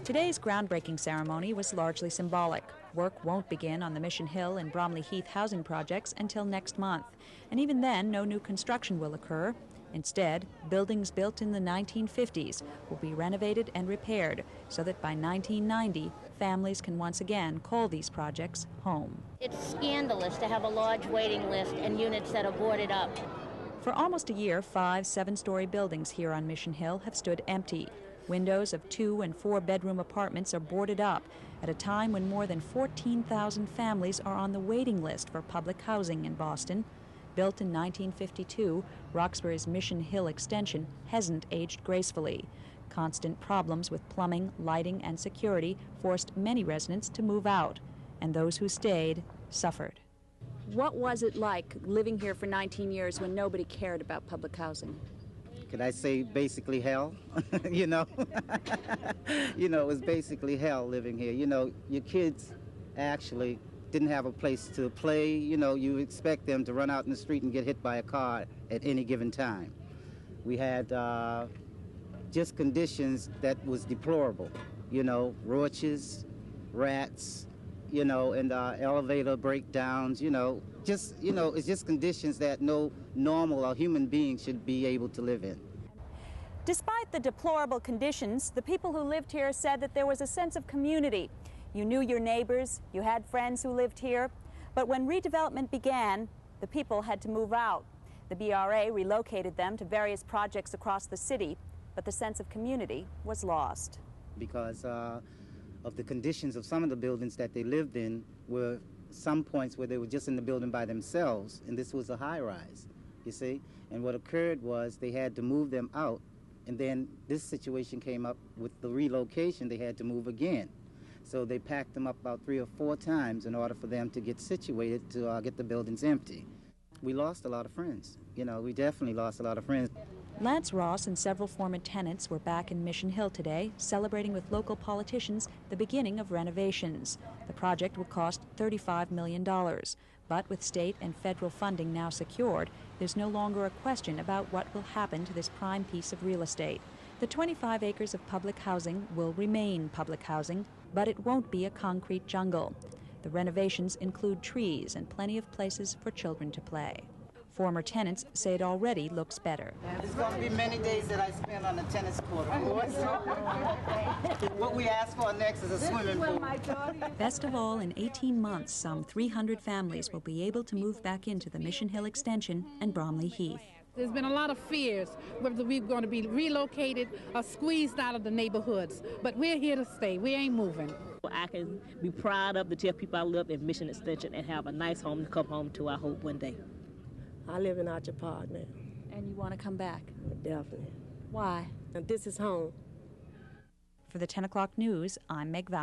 Today's groundbreaking ceremony was largely symbolic. Work won't begin on the Mission Hill and Bromley Heath housing projects until next month. And even then, no new construction will occur. Instead, buildings built in the 1950s will be renovated and repaired so that by 1990, families can once again call these projects home. It's scandalous to have a large waiting list and units that are boarded up. For almost a year, 5 7-story buildings here on Mission Hill have stood empty. Windows of 2- and 4-bedroom apartments are boarded up at a time when more than 14,000 families are on the waiting list for public housing in Boston. Built in 1952, Roxbury's Mission Hill extension hasn't aged gracefully. Constant problems with plumbing, lighting, and security forced many residents to move out, and those who stayed suffered. What was it like living here for 19 years when nobody cared about public housing? Could I say basically hell? You know? You know, it was basically hell living here. You know, your kids actually didn't have a place to play. You know, you expect them to run out in the street and get hit by a car at any given time. We had just conditions that was deplorable. You know, roaches, rats, you know, and elevator breakdowns, you know, it's just conditions that no normal or human being should be able to live in. Despite the deplorable conditions, the people who lived here said that there was a sense of community. You knew your neighbors, you had friends who lived here, but when redevelopment began, the people had to move out. The BRA relocated them to various projects across the city, but the sense of community was lost. Because of the conditions of some of the buildings that they lived in were some points where they were just in the building by themselves, and this was a high-rise, you see? And what occurred was they had to move them out, and then this situation came up with the relocation. They had to move again. So they packed them up about 3 or 4 times in order for them to get situated to get the buildings empty. We lost a lot of friends. You know, we definitely lost a lot of friends. Lance Ross and several former tenants were back in Mission Hill today, celebrating with local politicians the beginning of renovations. The project will cost $35 million. But with state and federal funding now secured, there's no longer a question about what will happen to this prime piece of real estate. The 25 acres of public housing will remain public housing, but it won't be a concrete jungle. The renovations include trees and plenty of places for children to play. Former tenants say it already looks better. There's going to be many days that I spend on the tennis court, of course. What we ask for next is a swimming pool. Best of all, in 18 months, some 300 families will be able to move back into the Mission Hill extension and Bromley Heath. There's been a lot of fears whether we're going to be relocated or squeezed out of the neighborhoods, but we're here to stay. We ain't moving. I can be proud of to tell people I live in Mission Extension and have a nice home to come home to, I hope, one day. I live in Archer Park now. And you want to come back? Definitely. Why? And this is home. For the 10 o'clock news, I'm Meg Val.